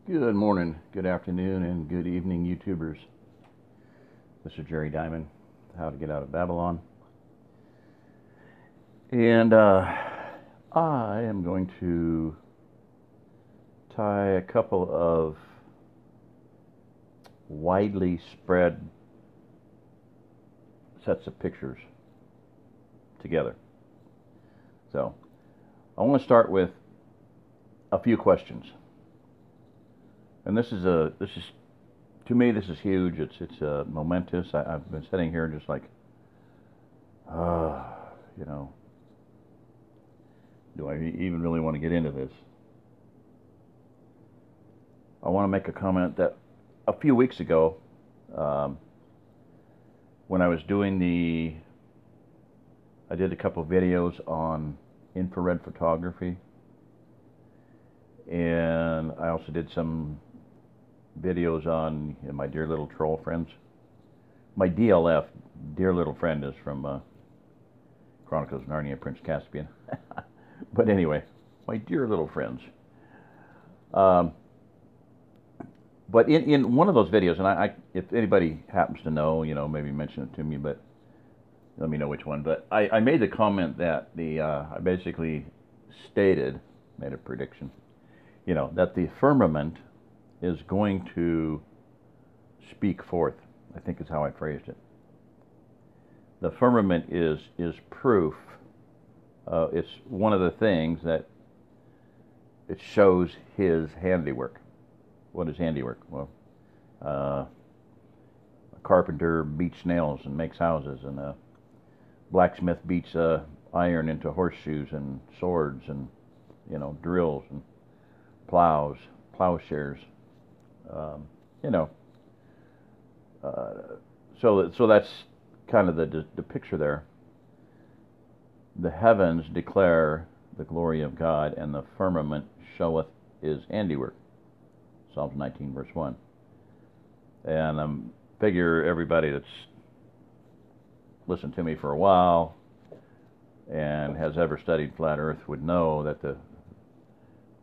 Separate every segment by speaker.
Speaker 1: Good morning, good afternoon, and good evening, YouTubers. This is Jerry Diamond, How to Get Out of Babylon. And I am going to tie a couple of widely spread sets of pictures together. So, I want to start with a few questions. And this is to me, this is huge. It's momentous. I've been sitting here just like, do I even really want to get into this? I want to make a comment that a few weeks ago, when I was doing I did a couple of videos on infrared photography, and I also did some videos on my dear little troll friends. My DLF, dear little friend, is from Chronicles of Narnia, Prince Caspian. But anyway, my dear little friends. But in one of those videos, and I if anybody happens to know, maybe mention it to me, but let me know which one. But I made the comment that I basically made a prediction, that the firmament is going to speak forth, I think is how I phrased it. The firmament is proof. It's one of the things that it shows his handiwork. What is handiwork? Well, a carpenter beats nails and makes houses, and a blacksmith beats iron into horseshoes and swords and drills and plowshares. So that's kind of the picture there. The heavens declare the glory of God, and the firmament showeth his handiwork. Psalms 19, verse 1. And figure everybody that's listened to me for a while and has ever studied flat Earth would know that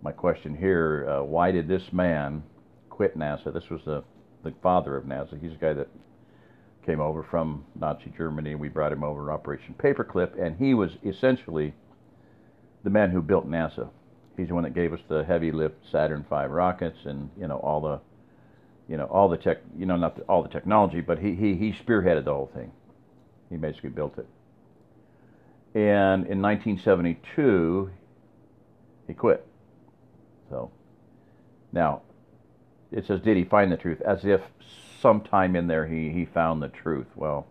Speaker 1: my question here, why did this man quit NASA? This was the father of NASA. He's a guy that came over from Nazi Germany. We brought him over Operation Paperclip, and he was essentially the man who built NASA. He's the one that gave us the heavy lift Saturn V rockets and all the tech, not all the technology, but he spearheaded the whole thing. He basically built it. And in 1972, he quit. So now it says, did he find the truth? As if sometime in there he found the truth. Well,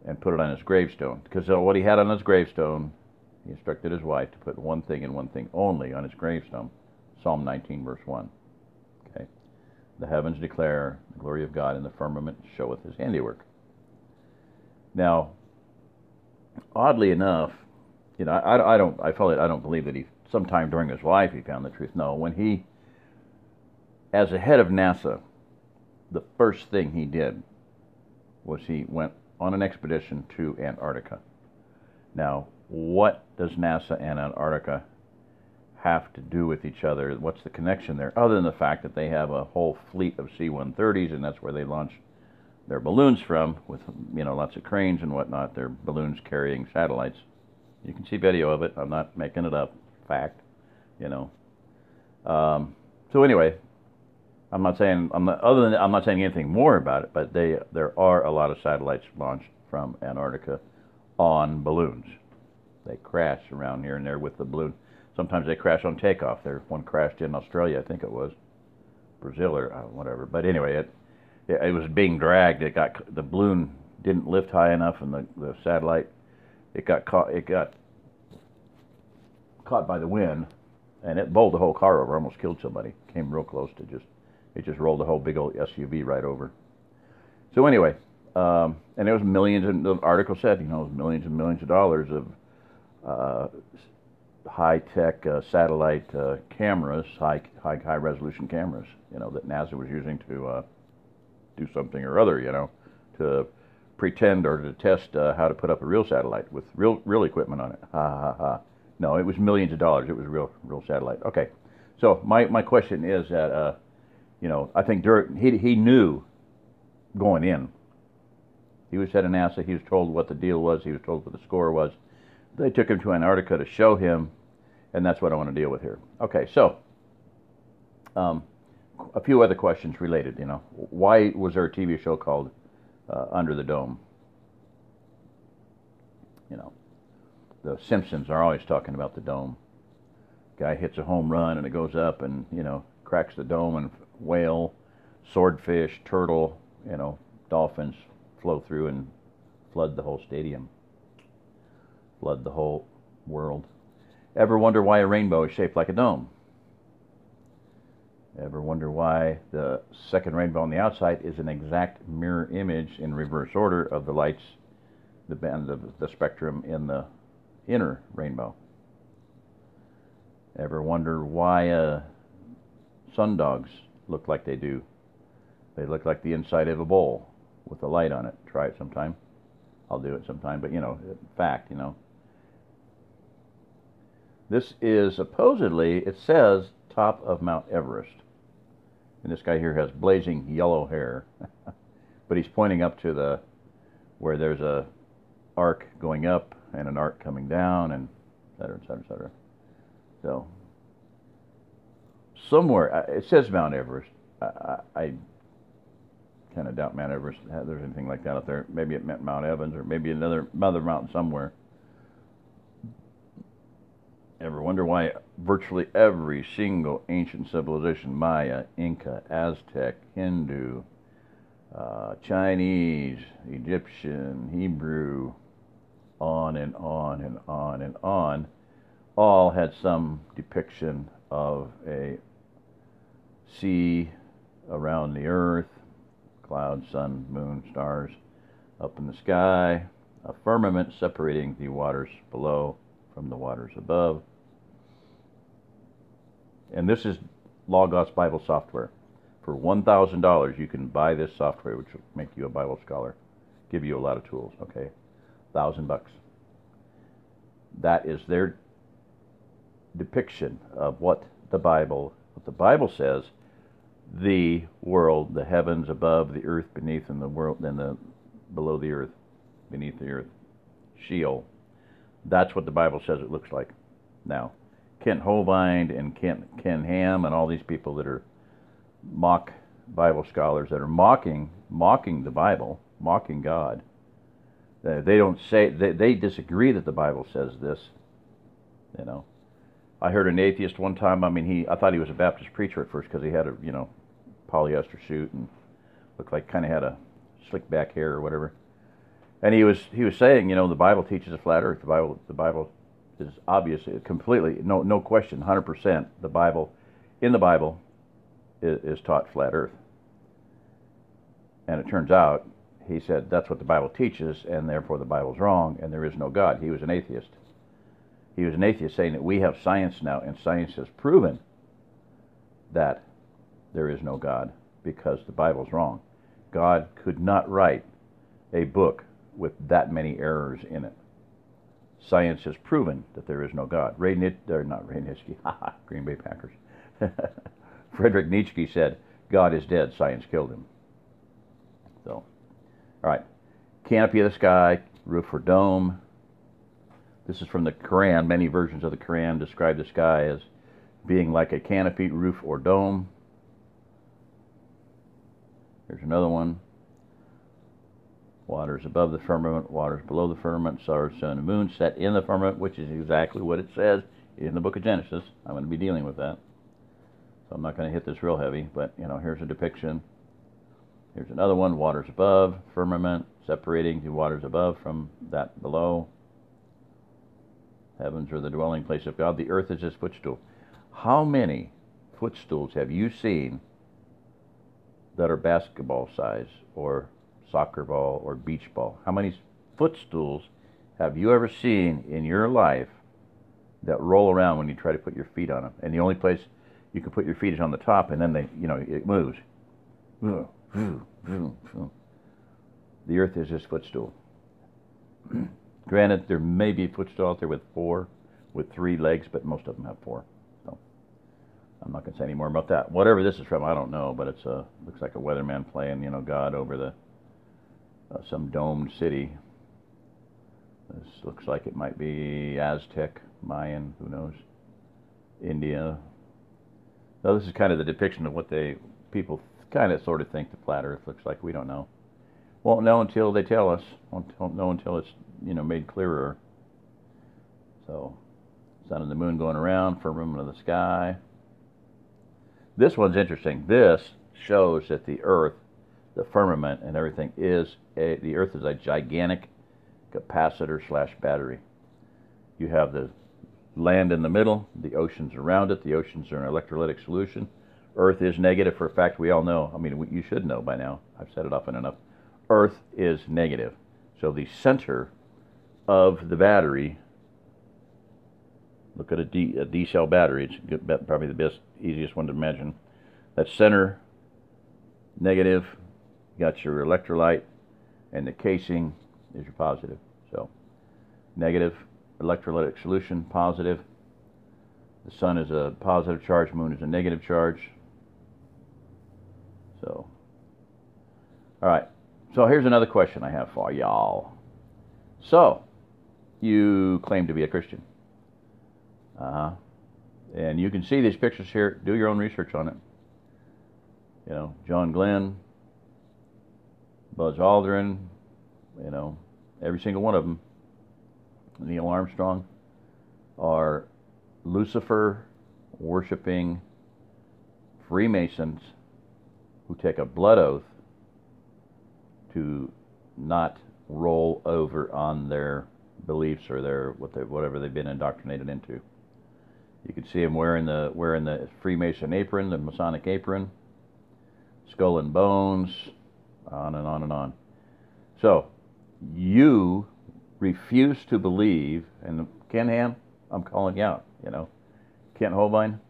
Speaker 1: and put it on his gravestone. Because what he had on his gravestone, he instructed his wife to put one thing and one thing only on his gravestone. Psalm 19, verse 1. Okay. The heavens declare the glory of God, and the firmament showeth his handiwork. Now, oddly enough, I don't believe that he sometime during his life he found the truth. No, when he, as a head of NASA, the first thing he did was he went on an expedition to Antarctica. Now, what does NASA and Antarctica have to do with each other? What's the connection there, other than the fact that they have a whole fleet of C-130s, and that's where they launch their balloons from, with lots of cranes and whatnot. They're balloons carrying satellites. You can see video of it. I'm not making it up. Fact, So anyway, I'm not saying anything more about it, but there are a lot of satellites launched from Antarctica on balloons. They crash around here and there with the balloon. Sometimes they crash on takeoff. One crashed in Australia, I think it was, Brazil or whatever. But anyway, it was being dragged. The balloon didn't lift high enough, and the satellite it got caught by the wind, and it bowled the whole car over. Almost killed somebody. Came real close to it just rolled the whole big old SUV right over. So anyway, and it was millions, and the article said, it was millions and millions of dollars of high-tech satellite cameras, high resolution cameras, that NASA was using to do something or other, to pretend or to test how to put up a real satellite with real equipment on it. Ha ha ha. No, it was millions of dollars. It was a real satellite. Okay, So my question is that I think he knew going in. He was at NASA. He was told what the deal was. He was told what the score was. They took him to Antarctica to show him, and that's what I want to deal with here. Okay, so a few other questions related. Why was there a TV show called Under the Dome? The Simpsons are always talking about the dome. Guy hits a home run and it goes up and cracks the dome, and whale, swordfish, turtle, dolphins flow through and flood the whole stadium, flood the whole world. Ever wonder why a rainbow is shaped like a dome? Ever wonder why the second rainbow on the outside is an exact mirror image in reverse order of the lights, the band of the spectrum in the inner rainbow? Ever wonder why sundogs look like they do? They look like the inside of a bowl with a light on it. Try it sometime. I'll do it sometime, but fact, This is supposedly, it says, top of Mount Everest. And this guy here has blazing yellow hair. But he's pointing up to where there's a arc going up and an arc coming down, and et cetera, et cetera, et cetera. So, somewhere, it says Mount Everest. I kind of doubt Mount Everest, there's anything like that up there. Maybe it meant Mount Evans, or maybe another mountain somewhere. Ever wonder why virtually every single ancient civilization, Maya, Inca, Aztec, Hindu, Chinese, Egyptian, Hebrew, on and on and on and on, all had some depiction of a sea around the earth, clouds, sun, moon, stars up in the sky, a firmament separating the waters below from the waters above. And this is Logos Bible software. For $1,000, you can buy this software, which will make you a Bible scholar, give you a lot of tools. Okay, $1,000. That is their depiction of what the Bible says. The world, the heavens above, the earth beneath, and the world, and the below the earth, beneath the earth, Sheol. That's what the Bible says it looks like. Now, Kent Hovind and Ken Ham and all these people that are mock Bible scholars that are mocking the Bible, mocking God. They don't say, they disagree that the Bible says this. I heard an atheist one time. I thought he was a Baptist preacher at first because he had a polyester suit and looked like kind of had a slick back hair or whatever. And he was saying, the Bible teaches a flat earth. The Bible is obvious, completely, no question, 100%. The Bible is taught flat earth. And it turns out, he said, that's what the Bible teaches, and therefore the Bible's wrong, and there is no God. He was an atheist. He was an atheist saying that we have science now, and science has proven that there is no God because the Bible's wrong. God could not write a book with that many errors in it. Science has proven that there is no God. Not Ray Nitsky, Green Bay Packers. Friedrich Nietzsche said, God is dead, science killed him. So, all right. Canopy of the sky, roof or dome. This is from the Quran. Many versions of the Quran describe the sky as being like a canopy, roof, or dome. Here's another one. Waters above the firmament, waters below the firmament, stars, sun, and moon set in the firmament, which is exactly what it says in the book of Genesis. I'm going to be dealing with that. So I'm not going to hit this real heavy, but, here's a depiction. Here's another one, waters above, firmament, separating the waters above from that below. Heavens are the dwelling place of God. The earth is his footstool. How many footstools have you seen that are basketball size or soccer ball or beach ball? How many footstools have you ever seen in your life that roll around when you try to put your feet on them? And the only place you can put your feet is on the top, and then it moves. The earth is his footstool. Granted, there may be a footstool out there with 3 legs, but most of them have 4. So I'm say any more about that. Whatever this is from, I don't know, but it's looks like a weatherman playing, God over the some domed city. This looks like it might be Aztec, Mayan, who knows, India. So this is kind of the depiction of what people kind of sort of think the flat Earth looks like. We don't know. Won't know until they tell us. Won't know until it's made clearer. So, sun and the moon going around, firmament of the sky. This one's interesting. This shows that the Earth, the firmament and everything the Earth is a gigantic capacitor/battery. You have the land in the middle, the oceans around it. The oceans are an electrolytic solution. Earth is negative for a fact. We all know. I mean, you should know by now. I've said it often enough. Earth is negative. So the center of the battery, look at a D cell battery. It's probably the best, easiest one to imagine. That center, negative, you got your electrolyte, and the casing is your positive. So, negative, electrolytic solution, positive. The sun is a positive charge, moon is a negative charge. So, all right. So here's another question I have for y'all. So, you claim to be a Christian. And you can see these pictures here. Do your own research on it. John Glenn, Buzz Aldrin, every single one of them, Neil Armstrong, are Lucifer worshiping Freemasons who take a blood oath to not roll over on their beliefs or whatever they've been indoctrinated into. You can see them wearing the Freemason apron, the Masonic apron, skull and bones, on and on and on. So, you refuse to believe, and Ken Ham, I'm calling you out, Kent Holbein,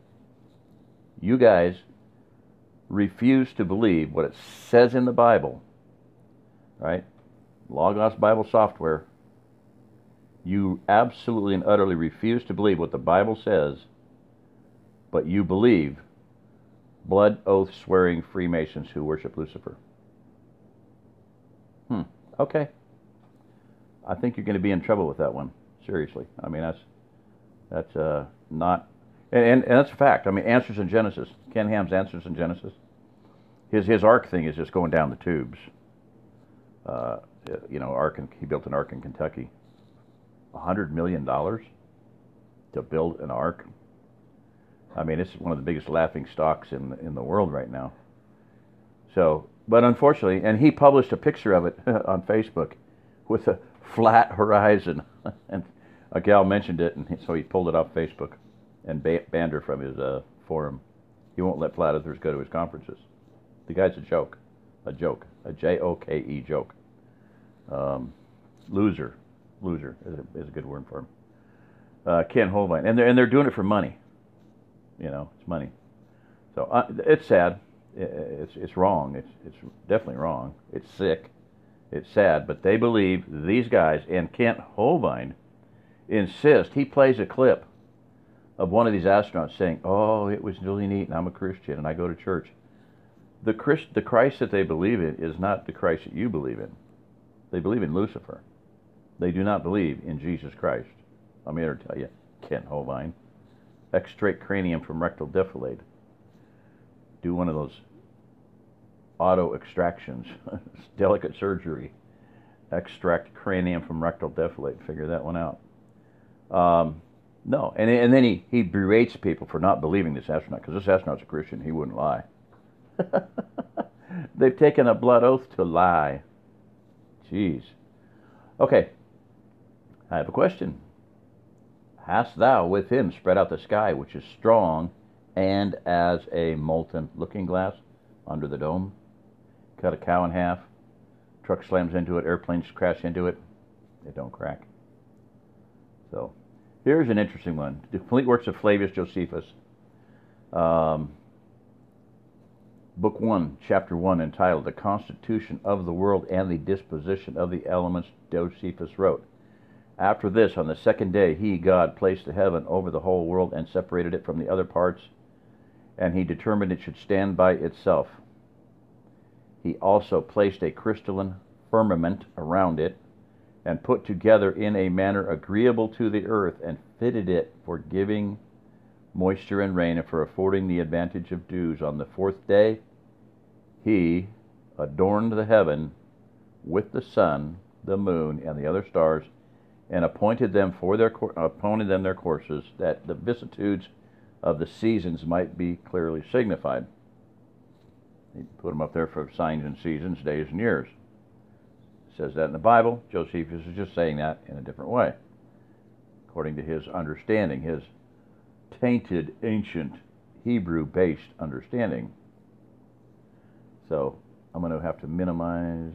Speaker 1: you guys refuse to believe what it says in the Bible, right? Logos Bible software. You absolutely and utterly refuse to believe what the Bible says, but you believe blood oath swearing Freemasons who worship Lucifer. Okay. I think you're going to be in trouble with that one. Seriously. I mean, that's not, and that's a fact. I mean, Answers in Genesis. Ken Ham's Answers in Genesis. His ark thing is just going down the tubes. He built an ark in Kentucky. $100 million to build an ark. I mean, it's one of the biggest laughing stocks in the world right now. So, but unfortunately, and he published a picture of it on Facebook with a flat horizon, and a gal mentioned it, and so he pulled it off Facebook and banned her from his forum. He won't let flat earthers go to his conferences. The guy's a joke, a joke, a J-O-K-E joke. Loser is a good word for him. Ken Holbein, and they're doing it for money. It's money. So it's sad. It's wrong. It's definitely wrong. It's sick. It's sad. But they believe, these guys, and Kent Holbein insist. He plays a clip of one of these astronauts saying, "Oh, it was really neat, and I'm a Christian, and I go to church." The Christ that they believe in is not the Christ that you believe in. They believe in Lucifer. They do not believe in Jesus Christ. I'm here to tell you, Kent Holbein. Extract cranium from rectal defilade. Do one of those auto extractions. Delicate surgery. Extract cranium from rectal defilade. Figure that one out. No, and then he berates people for not believing this astronaut, because this astronaut's a Christian. He wouldn't lie. They've taken a blood oath to lie. Jeez. Okay. I have a question. Hast thou with him spread out the sky, which is strong, and as a molten looking glass under the dome? Cut a cow in half. Truck slams into it. Airplanes crash into it. They don't crack. So, here's an interesting one. The complete works of Flavius Josephus. Book 1, Chapter 1, entitled The Constitution of the World and the Disposition of the Elements, Josephus wrote, "After this, on the second day, he, God, placed the heaven over the whole world and separated it from the other parts, and he determined it should stand by itself. He also placed a crystalline firmament around it, and put together in a manner agreeable to the earth, and fitted it for giving moisture and rain, and for affording the advantage of dews. On the fourth day he adorned the heaven with the sun, the moon, and the other stars, and appointed them their courses, that the vicissitudes of the seasons might be clearly signified. He put them up there for signs and seasons, days and years. It says that in the Bible. Josephus is just saying that in a different way, according to his understanding, his tainted, ancient, Hebrew-based understanding. So I'm going to have to minimize.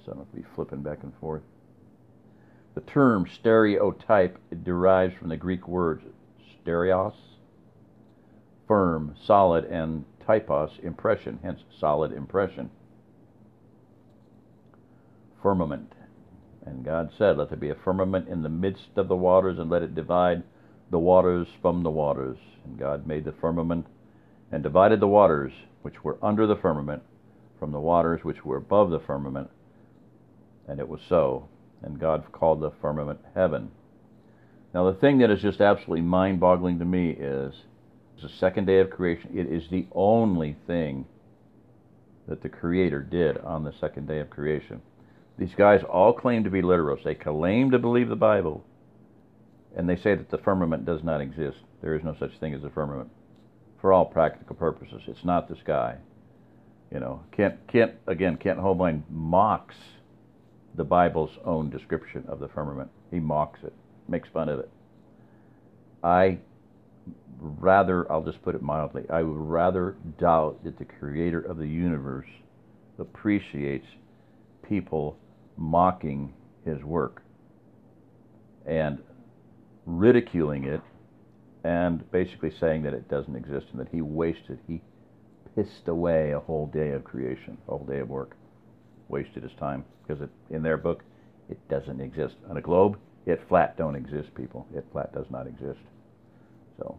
Speaker 1: So I don't have to be flipping back and forth. The term stereotype derives from the Greek words stereos, firm, solid, and typos, impression, hence solid impression. Firmament. And God said, let there be a firmament in the midst of the waters, and let it divide the waters from the waters. And God made the firmament, and divided the waters which were under the firmament from the waters which were above the firmament. And it was so. And God called the firmament heaven. Now the thing that is just absolutely mind-boggling to me is the second day of creation. It is the only thing that the Creator did on the second day of creation. These guys all claim to be literalists. They claim to believe the Bible, and they say that the firmament does not exist. There is no such thing as a firmament. For all practical purposes, it's not the sky. You know, Kent Holbein mocks the Bible's own description of the firmament. He mocks it, makes fun of it. I'll just put it mildly, I would rather doubt that the Creator of the universe appreciates people mocking his work and ridiculing it, and basically saying that it doesn't exist, and that he pissed away a whole day of creation, a whole day of work, wasted his time, because in their book it doesn't exist. On a globe, it flat don't exist, people. It flat does not exist. So,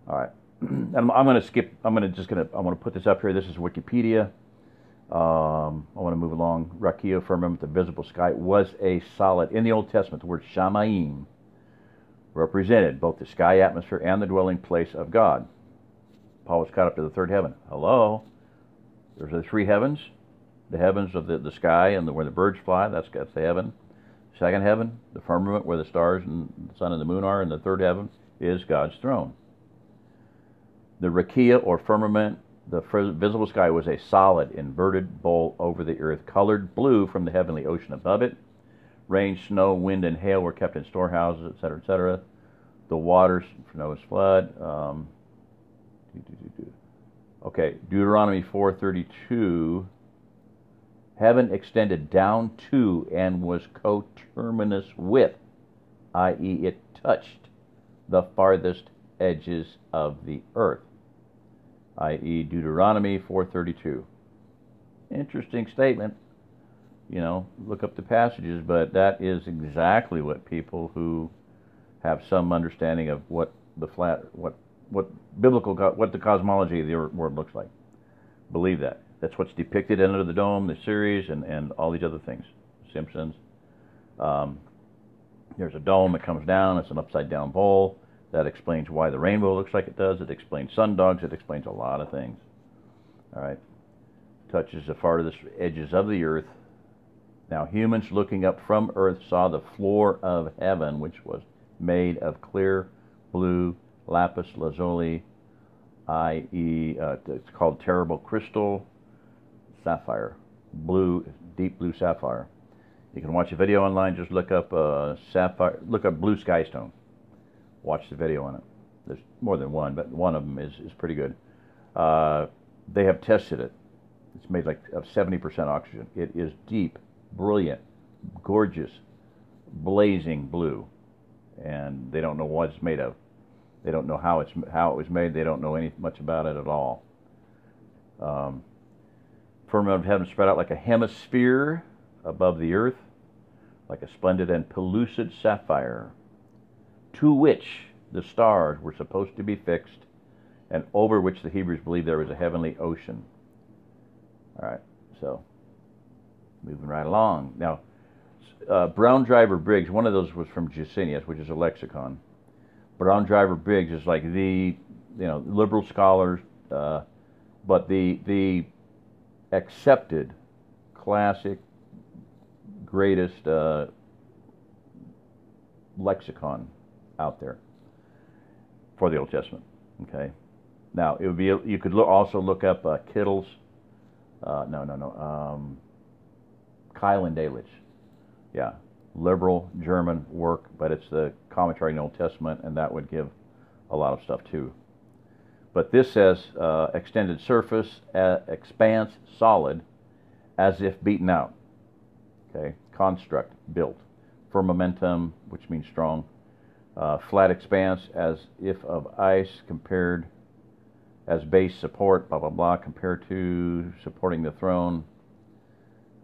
Speaker 1: all right. I'm going to put this up here. This is Wikipedia. I want to move along. Rakia, firmament, the visible sky, was a solid. In the Old Testament, the word shamayim represented both the sky atmosphere and the dwelling place of God. Paul was caught up to the third heaven. Hello? There's the three heavens. The heavens of the sky and where the birds fly, that's the heaven. Second heaven, the firmament where the stars and the sun and the moon are, and the third heaven is God's throne. The rakia, or firmament, the visible sky, was a solid, inverted bowl over the earth, colored blue from the heavenly ocean above it. Rain, snow, wind, and hail were kept in storehouses, etc., etc. The waters for Noah's flood. Okay, Deuteronomy 4:32. Heaven extended down to and was coterminous with, i.e., it touched the farthest edges of the earth, i.e., Deuteronomy 4:32. Interesting statement. You know, look up the passages, but that is exactly what people who have some understanding of what the cosmology of the world looks like believe that. That's what's depicted Under the Dome, the series, and all these other things. Simpsons. There's a dome that comes down. It's an upside-down bowl. That explains why the rainbow looks like it does. It explains sundogs. It explains a lot of things. All right. Touches the farthest edges of the earth. Now, humans looking up from earth saw the floor of heaven, which was made of clear blue lapis lazuli, i.e., it's called terrible crystal sapphire, deep blue sapphire. You can watch a video online. Just look up sapphire. Look up blue sky stone. Watch the video on it. There's more than one, but one of them is pretty good. They have tested it. It's made of 70% oxygen. It is deep, brilliant, gorgeous, blazing blue, and they don't know what it's made of. They don't know how it was made. They don't know much about it at all. Firmament of heaven spread out like a hemisphere above the earth, like a splendid and pellucid sapphire, to which the stars were supposed to be fixed, and over which the Hebrews believed there was a heavenly ocean. All right, so moving right along. Now, Braun Driver Briggs, one of those was from Gesenius, which is a lexicon. Braun Driver Briggs is like the, liberal scholars, but the accepted, classic, greatest lexicon out there for the Old Testament. Okay. Now it would be, you could also look up Kittle's, Keil and Delitzsch. Yeah, liberal German work, but it's the commentary in the Old Testament, and that would give a lot of stuff too. But this says extended surface, expanse, solid, as if beaten out. Okay, construct, built. Firmamentum, which means strong. Flat expanse, as if of ice, compared as base support, blah, blah, blah, compared to supporting the throne.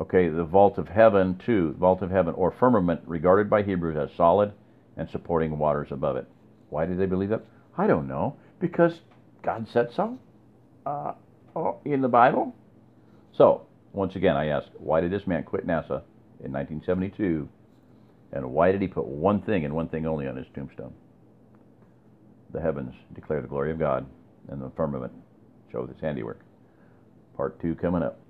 Speaker 1: Okay, the vault of heaven, too. Vault of heaven, or firmament, regarded by Hebrews as solid and supporting waters above it. Why did they believe that? I don't know. Because God said so in the Bible. So, once again, I ask, why did this man quit NASA in 1972? And why did he put one thing and one thing only on his tombstone? The heavens declare the glory of God, and the firmament show his handiwork. Part 2 coming up.